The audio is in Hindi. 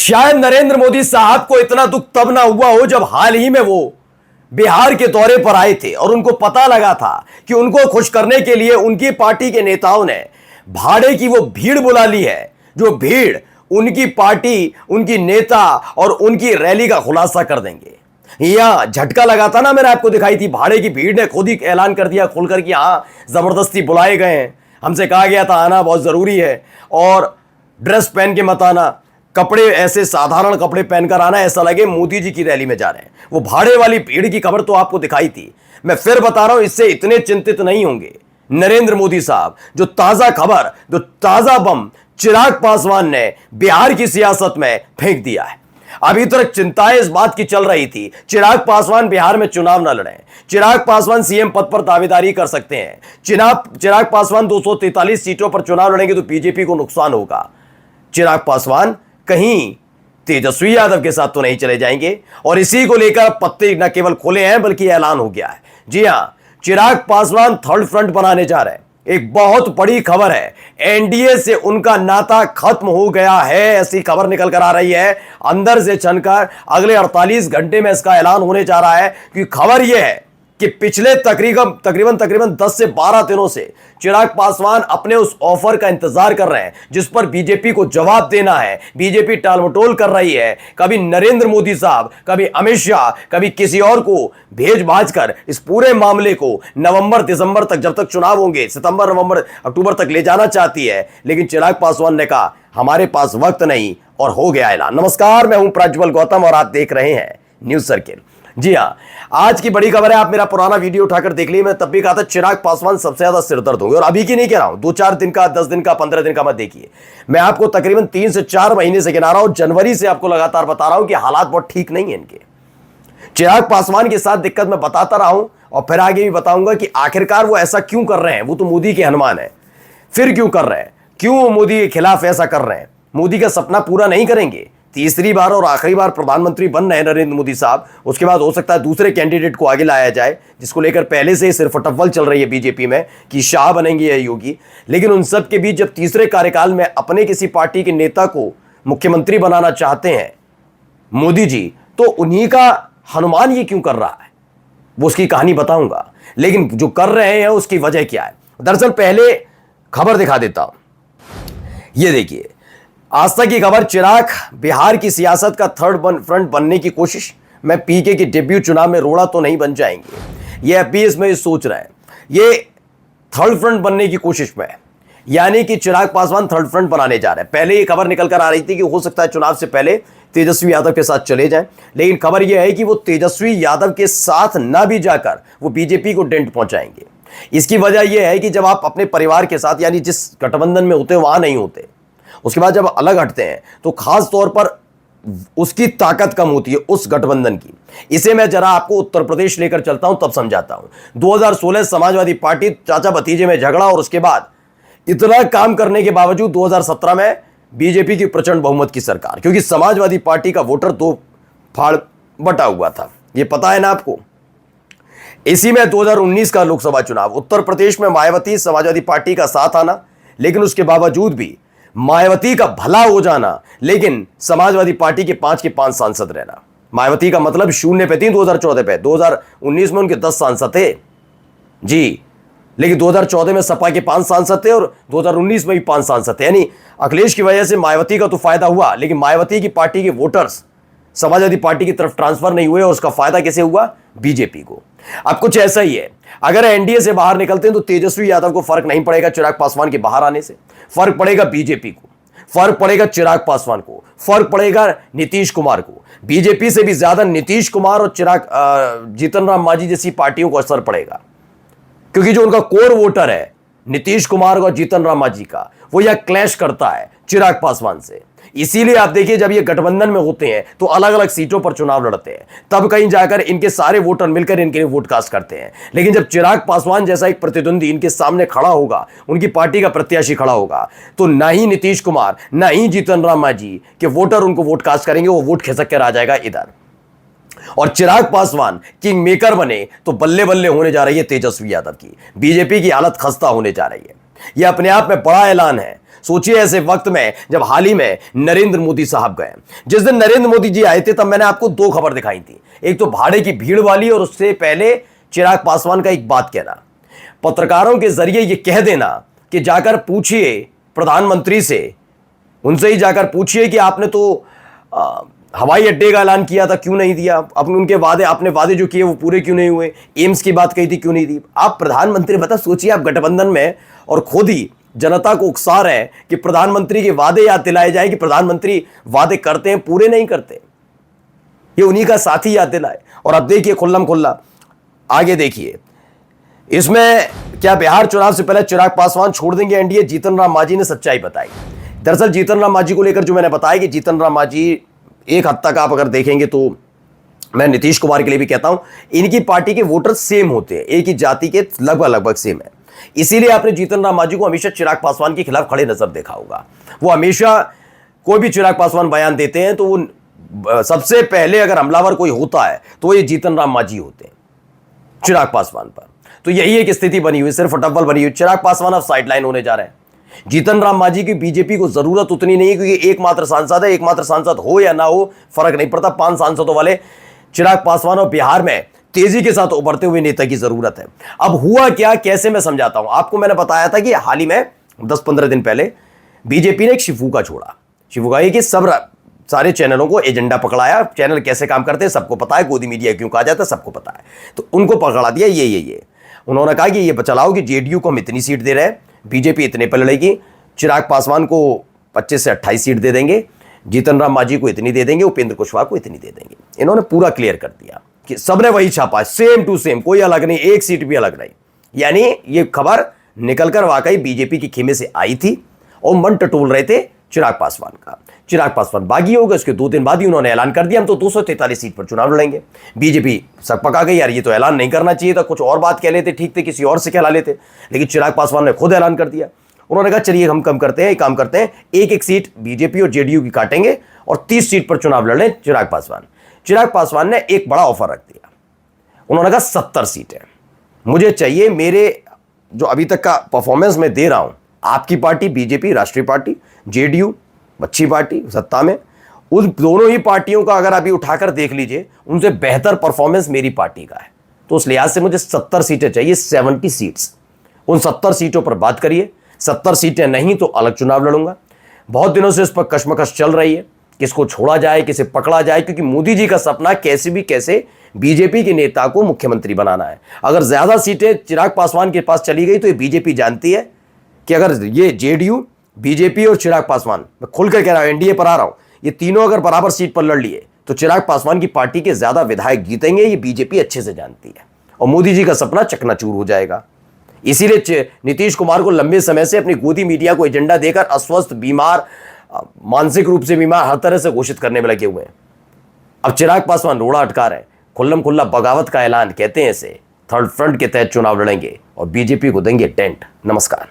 शायद नरेंद्र मोदी साहब को इतना दुख तब ना हुआ हो जब हाल ही में वो बिहार के दौरे पर आए थे और उनको पता लगा था कि उनको खुश करने के लिए उनकी पार्टी के नेताओं ने भाड़े की वो भीड़ बुला ली है, जो भीड़ उनकी पार्टी, उनकी नेता और उनकी रैली का खुलासा कर देंगे। यहां झटका लगा था ना, मैंने आपको दिखाई थी, भाड़े की भीड़ ने खुद ही ऐलान कर दिया खुलकर कि हाँ जबरदस्ती बुलाए गए हैं, हमसे कहा गया था आना बहुत जरूरी है और ड्रेस पहन के मत आना, कपड़े ऐसे साधारण कपड़े पहनकर आना, ऐसा लगे मोदी जी की रैली में जा रहे हैं। वो भाड़े वाली भीड़ की खबर तो आपको दिखाई थी। मैं फिर बता रहा हूं, इससे इतने चिंतित नहीं होंगे नरेंद्र मोदी साहब। जो ताजा खबर, जो ताजा बम चिराग पासवान ने बिहार की सियासत में फेंक दिया है। अभी तक चिंताएं इस बात की चल रही थी चिराग पासवान बिहार में चुनाव न लड़ें, चिराग पासवान सीएम पद पर दावेदारी कर सकते हैं, चिराग पासवान 243 सीटों पर चुनाव लड़ेंगे तो बीजेपी को नुकसान होगा। चिराग पासवान कहीं तेजस्वी यादव के साथ तो नहीं चले जाएंगे और इसी को लेकर पत्ते न केवल खोले हैं बल्कि ऐलान हो गया है। जी हां, चिराग पासवान थर्ड फ्रंट बनाने जा रहे हैं। एक बहुत बड़ी खबर है, एनडीए से उनका नाता खत्म हो गया है, ऐसी खबर निकल कर आ रही है अंदर से छनकर। अगले 48 घंटे में इसका ऐलान होने जा रहा है कि खबर यह है कि पिछले तकरीबन 10 से 12 दिनों से चिराग पासवान अपने उस ऑफर का इंतजार कर रहे हैं जिस पर बीजेपी को जवाब देना है। बीजेपी टालमटोल कर रही है, कभी नरेंद्र मोदी साहब, कभी अमित शाह, कभी किसी और को भेज भाज कर इस पूरे मामले को नवंबर दिसंबर तक, जब तक चुनाव होंगे, सितंबर नवंबर अक्टूबर तक ले जाना चाहती है। लेकिन चिराग पासवान ने कहा हमारे पास वक्त नहीं और हो गया ऐलान। नमस्कार, मैं हूं प्रज्वल गौतम और आप देख रहे हैं न्यूज सर्किल। जी हां, आज की बड़ी खबर है। आप मेरा पुराना वीडियो उठाकर देख लीजिए, मैं तब भी कहा था चिराग पासवान सबसे ज्यादा सिरदर्द होंगे और अभी की नहीं कह रहा हूं, 2-4 दिन का, 10 दिन का, 15 दिन का मत देखिए। मैं आपको तकरीबन 3 से 4 महीने से गिना रहा हूं, जनवरी से आपको लगातार बता रहा हूं कि हालात बहुत ठीक नहीं है इनके। चिराग पासवान के साथ दिक्कत मैं बताता रहा हूं और फिर आगे भी बताऊंगा कि आखिरकार वो ऐसा क्यों कर रहे हैं। वो तो मोदी के हनुमान है, फिर क्यों कर रहे हैं, क्यों मोदी के खिलाफ ऐसा कर रहे हैं। मोदी का सपना पूरा नहीं करेंगे, तीसरी बार और आखिरी बार प्रधानमंत्री बन रहे हैं नरेंद्र मोदी साहब। उसके बाद हो सकता है दूसरे कैंडिडेट को आगे लाया जाए, जिसको लेकर पहले से ही सिर्फ अटव्वल चल रही है बीजेपी में कि शाह बनेंगे या योगी। लेकिन उन सब के बीच जब तीसरे कार्यकाल में अपने किसी पार्टी के नेता को मुख्यमंत्री बनाना चाहते हैं मोदी जी, तो उन्हीं का हनुमान ये क्यों कर रहा है, वो उसकी कहानी बताऊंगा। लेकिन जो कर रहे हैं उसकी वजह क्या है, दरअसल पहले खबर दिखा देता हूं। ये देखिए, आज तक की खबर, चिराग बिहार की सियासत का फ्रंट बनने की कोशिश। मैं पीके के डेब्यू चुनाव में रोड़ा तो नहीं बन जाएंगे, ये अभी इसमें सोच रहा है। ये थर्ड फ्रंट बनने की कोशिश में, यानी कि चिराग पासवान थर्ड फ्रंट बनाने जा रहे हैं। पहले ये खबर निकल कर आ रही थी कि हो सकता है चुनाव से पहले तेजस्वी यादव के साथ चले जाएं, लेकिन खबर यह है कि वो तेजस्वी यादव के साथ ना भी जाकर वो बीजेपी को डेंट पहुंचाएंगे। इसकी वजह यह है कि जब आप अपने परिवार के साथ, यानी जिस गठबंधन में होते वहां नहीं होते, उसके बाद जब अलग हटते हैं तो खास तौर पर उसकी ताकत कम होती है उस गठबंधन की। इसे मैं जरा आपको उत्तर प्रदेश लेकर चलता हूं, तब समझाता हूं। 2016 समाजवादी पार्टी चाचा भतीजे में झगड़ा और उसके बाद इतना काम करने के बावजूद 2017 में बीजेपी की प्रचंड बहुमत की सरकार, क्योंकि समाजवादी पार्टी का वोटर 2 फाड़ बटा हुआ था, यह पता है ना आपको। इसी में 2019 का लोकसभा चुनाव, उत्तर प्रदेश में मायावती समाजवादी पार्टी का साथ आना, लेकिन उसके बावजूद भी मायावती का भला हो जाना, लेकिन समाजवादी पार्टी के 5 के 5 सांसद रहना। मायावती का मतलब 0 पे थी 2014 पे, 2019 में उनके 10 सांसद थे जी, लेकिन 2014 में सपा के 5 सांसद थे और 2019 में भी 5 सांसद थे। यानी अखिलेश की वजह से मायावती का तो फायदा हुआ, लेकिन मायावती की पार्टी के वोटर्स समाजवादी पार्टी की तरफ ट्रांसफर नहीं हुए और उसका फायदा किसे हुआ, बीजेपी को। अब कुछ ऐसा ही है, अगर एनडीए से बाहर निकलते हैं तो तेजस्वी यादव को फर्क नहीं पड़ेगा चिराग पासवान के बाहर आने से, फर्क पड़ेगा बीजेपी को, फर्क पड़ेगा चिराग पासवान को, फर्क पड़ेगा नीतीश कुमार को। बीजेपी से भी ज्यादा नीतीश कुमार और जीतन राम मांझी जैसी पार्टियों को असर पड़ेगा, क्योंकि जो उनका कोर वोटर है नीतीश कुमार और जीतन राम मांझी का, वो यह क्लैश करता है चिराग पासवान से। इसीलिए आप देखिए, जब ये गठबंधन में होते हैं तो अलग अलग सीटों पर चुनाव लड़ते हैं, तब कहीं जाकर इनके सारे वोटर मिलकर इनके लिए वोट कास्ट करते हैं। लेकिन जब चिराग पासवान जैसा एक प्रतिद्वंदी इनके सामने खड़ा होगा, उनकी पार्टी का प्रत्याशी खड़ा होगा, तो ना ही नीतीश कुमार ना ही जीतन राम मांझी के वोटर उनको वोट कास्ट करेंगे, वो वोट खिसक कर आ जाएगा इधर। और चिराग पासवान किंग मेकर बने तो बल्ले बल्ले होने जा रही है तेजस्वी यादव की। बीजेपी की हालत खस्ता होने जा रही है। यह अपने आप में बड़ा ऐलान है। सोचिए ऐसे वक्त में जब हाल ही में नरेंद्र मोदी साहब गए, जिस दिन नरेंद्र मोदी जी आए थे तब मैंने आपको दो खबर दिखाई थी, एक तो भाड़े की भीड़ वाली और उससे पहले चिराग पासवान का एक बात कहना, पत्रकारों के जरिए यह कह देना कि जाकर पूछिए प्रधानमंत्री से, उनसे ही जाकर पूछिए कि आपने तो हवाई अड्डे का ऐलान किया था, क्यों नहीं दिया, अपने उनके वादे, आपने वादे जो किए वो पूरे क्यों नहीं हुए, एम्स की बात कही थी क्यों नहीं दी। आप प्रधानमंत्री बता, सोचिए आप गठबंधन में और खुद ही जनता को उकसा रहे हैं कि प्रधानमंत्री के वादे याद दिलाए जाए कि प्रधानमंत्री वादे करते हैं पूरे नहीं करते, ये उन्हीं का साथी याद दिलाए। और अब देखिए खुल्लम खुल्ला आगे देखिए, इसमें क्या बिहार चुनाव से पहले चिराग पासवान छोड़ देंगे एनडीए, जीतन राम मांझी ने सच्चाई बताई। दरअसल जीतन राम मांझी को लेकर जो मैंने बताया कि जीतन राम मांझी एक हद तक आप अगर देखेंगे तो मैं नीतीश कुमार के लिए भी कहता हूं, इनकी पार्टी के वोटर सेम होते हैं, एक ही जाति के लगभग सेम है। इसीलिए आपने जीतन राम मांझी को हमेशा चिराग पासवान के खिलाफ खड़े नजर देखा होगा। वो हमेशा कोई भी चिराग पासवान बयान देते हैं तो वो सबसे पहले अगर हमलावर कोई होता है तो ये जीतन राम मांझी होते हैं चिराग पासवान पर। तो यही एक स्थिति बनी हुई, सिर्फ टब्बल बनी हुई। चिराग पासवान अब साइडलाइन होने जा रहे हैं। जीतन राम मांझी की बीजेपी को जरूरत उतनी नहीं है क्योंकि एकमात्र सांसद है, एकमात्र सांसद हो या ना हो फर्क नहीं पड़ता। 5 सांसदों वाले चिराग पासवान और बिहार में तेजी के साथ उभरते हुए नेता की जरूरत है। अब हुआ क्या, कैसे, मैं समझाता हूं आपको। मैंने बताया था कि हाल ही में 10-15 दिन पहले बीजेपी ने एक शिफूका छोड़ा। शिफूका ये कि सब सारे चैनलों को एजेंडा पकड़ाया, चैनल कैसे काम करते हैं सबको पता है, गोदी मीडिया क्यों कहा जाता है सबको पता है, तो उनको पकड़ा दिया। ये उन्होंने कहा कि ये चलाओ कि जेडीयू को हम इतनी सीट दे रहे हैं, बीजेपी इतने पर लड़ेगी, चिराग पासवान को 25 से 28 सीट दे देंगे, जीतन राम मांझी को इतनी दे देंगे, उपेंद्र कुशवाहा को इतनी दे देंगे। इन्होंने पूरा क्लियर कर दिया कि सबने वही छापा, सेम टू सेम, कोई अलग नहीं, एक सीट भी अलग नहीं। यानी ये खबर निकलकर वाकई बीजेपी की खेमे से आई थी और मन टटोल रहे थे चिराग पासवान का। चिराग पासवान बागी हो गए, उसके 2 दिन बाद ही उन्होंने ऐलान कर दिया हम तो 243 सीट पर चुनाव लड़ेंगे। बीजेपी सक पका गई, यार ये तो ऐलान नहीं करना चाहिए था, कुछ और बात कह लेते ठीक थे, किसी और से कहला लेते, लेकिन चिराग पासवान ने खुद ऐलान कर दिया। उन्होंने कहा चलिए हम कम करते हैं, एक काम करते हैं, एक सीट बीजेपी और जेडीयू की काटेंगे और 30 सीट पर चुनाव लड़ लें चिराग पासवान। चिराग पासवान ने एक बड़ा ऑफर रख दिया, उन्होंने कहा 70 सीटें मुझे चाहिए, मेरे जो अभी तक का परफॉर्मेंस मैं दे रहा हूं, आपकी पार्टी बीजेपी राष्ट्रीय पार्टी, जेडीयू अच्छी पार्टी सत्ता में, उन दोनों ही पार्टियों का अगर अभी उठाकर देख लीजिए, उनसे बेहतर परफॉर्मेंस मेरी पार्टी का है, तो उस लिहाज से मुझे 70 सीटें चाहिए, 70 सीट्स। उन 70 सीटों पर बात करिए, 70 सीटें नहीं तो अलग चुनाव लड़ूंगा। बहुत दिनों से इस पर कश्मकश चल रही है, किसको छोड़ा जाए, किसे पकड़ा जाए, क्योंकि मोदी जी का सपना कैसे बीजेपी के नेता को मुख्यमंत्री बनाना है। अगर ज्यादा सीटें चिराग पासवान के पास चली गई तो ये बीजेपी जानती है कि अगर ये जेडीयू, बीजेपी और चिराग पासवान, मैं खुलकर कह रहा हूं, एनडीए पर आ रहा हूं, ये तीनों अगर बराबर सीट पर लड़ लिए तो चिराग पासवान की पार्टी के ज्यादा विधायक जीतेंगे, ये बीजेपी अच्छे से जानती है, और मोदी जी का सपना चकनाचूर हो जाएगा। इसीलिए नीतीश कुमार को लंबे समय से अपनी गोदी मीडिया को एजेंडा देकर अस्वस्थ, बीमार, मानसिक रूप से बीमार, हर तरह से घोषित करने में लगे हुए हैं। अब चिराग पासवान रोड़ा अटका रहे हैं, खुल्लम खुल्ला बगावत का ऐलान कहते हैं इसे, थर्ड फ्रंट के तहत चुनाव लड़ेंगे और बीजेपी को देंगे टेंट। नमस्कार।